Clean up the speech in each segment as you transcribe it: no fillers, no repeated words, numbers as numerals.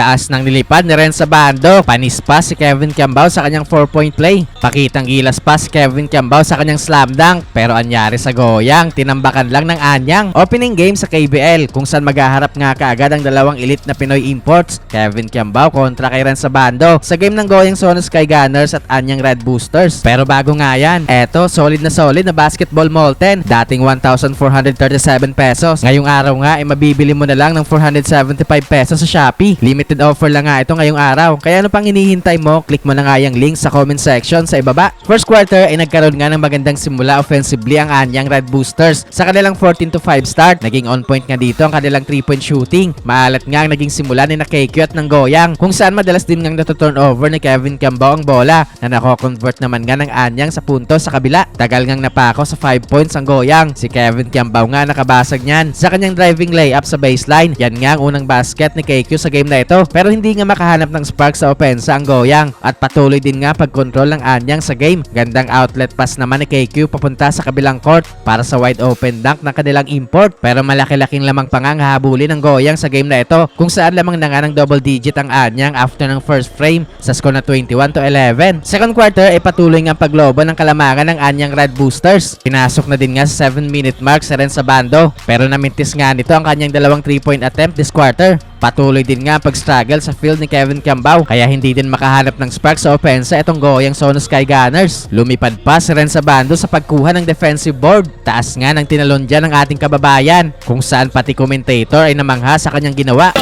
Taas ng nilipad ni Renz Abando. Panis pa si Kevin Kiambao sa kanyang 4-point play. Pakitang gilas pa si Kevin Kiambao sa kanyang slam dunk. Pero anyari sa goyang, tinambakan lang ng anyang. Opening game sa KBL kung saan maghaharap nga kaagad ang dalawang elite na Pinoy imports, Kevin Kiambao kontra kay Renz Abando sa game ng goyang Sono Sky Gunners at anyang Red Boosters. Pero bago nga yan, eto solid na basketball molten. Dating 1,437 pesos. Ngayong araw nga ay mabibili mo na lang ng 475 pesos sa Shopee. Limited offer lang nga ito ngayong araw. Kaya ano pang hinihintay mo? Click mo na nga yung link sa comment section sa ibaba. First quarter ay nagkaroon nga ng magandang simula offensively ang anyang Red Boosters. Sa kanilang 14-5 start, naging on point nga dito ang kanilang 3-point shooting. Maalat nga ang naging simula ni KQ at ng goyang kung saan madalas din ngang turnover ni Kevin Kiambao ang bola na nako-convert naman nga ng anyang sa puntos sa kabila. Tagal ngang napako sa 5 points ang goyang. Si Kevin Kiambao nga nakabasag niyan sa kanyang driving layup sa baseline. Yan nga ang unang basket ni KQ sa game na ito. Pero hindi nga makahanap ng spark sa opensa ang goyang at patuloy din nga pag-control ng anyang sa game. Gandang outlet pass naman ni KQ papunta sa kabilang court para sa wide open dunk ng kanilang import. Pero malaki-laking lamang pa nga ang habulin ng goyang sa game na ito kung saan lamang na nga ng double digit ang anyang after ng first frame sa score na 21-11. Second quarter ay patuloy nga paglobo ng kalamangan ng anyang Red Boosters. Pinasok na din nga sa 7-minute mark sa Renz Abando pero namintis nga nito ang kanyang dalawang 3-point attempt this quarter. Patuloy din nga pag-struggle sa field ni Kevin Kiambao kaya hindi din makahanap ng spark sa opensa itong goyang Sono Sky Gunners. Lumipad pa si Renz Abando sa pagkuha ng defensive board. Taas nga ng tinalon dyan ng ating kababayan kung saan pati commentator ay namangha sa kanyang ginawa.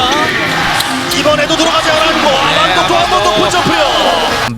이번에도 들어가지 않았고 아반도 또 한 번 높은 점프요.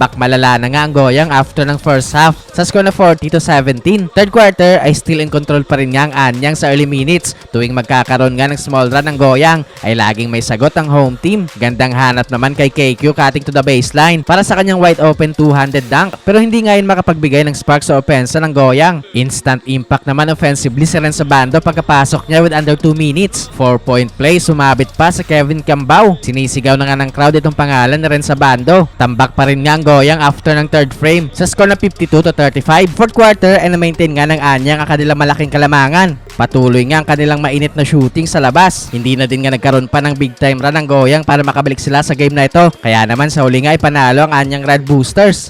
Back malala na nga ang goyang after ng first half sa score na 40-17. Third quarter ay still in control pa rin nga ang anyang sa early minutes. Tuwing magkakaroon nga ng small run ng goyang ay laging may sagot ang home team. Gandang hanap naman kay KQ cutting to the baseline para sa kanyang wide open two-handed dunk pero hindi nga yun makapagbigay ng spark sa opensa ng goyang. Instant impact naman offensively si Renz Abando pagkapasok niya with under 2 minutes. 4-point play sumabit pa sa Kevin Kiambao. Sinisigaw na nga ng crowd itong pangalan ni Renz Abando. Tambak pa rin nga ang goyang after ng third frame sa score na 52-35. Fourth quarter ay na-maintain nga ng anyang ang kanilang malaking kalamangan. Patuloy nga ang kanilang mainit na shooting sa labas. Hindi na din nga nagkaroon pa ng big time run ng goyang para makabalik sila sa game na ito. Kaya naman sa huli nga ay panalo ang anyang Red Boosters.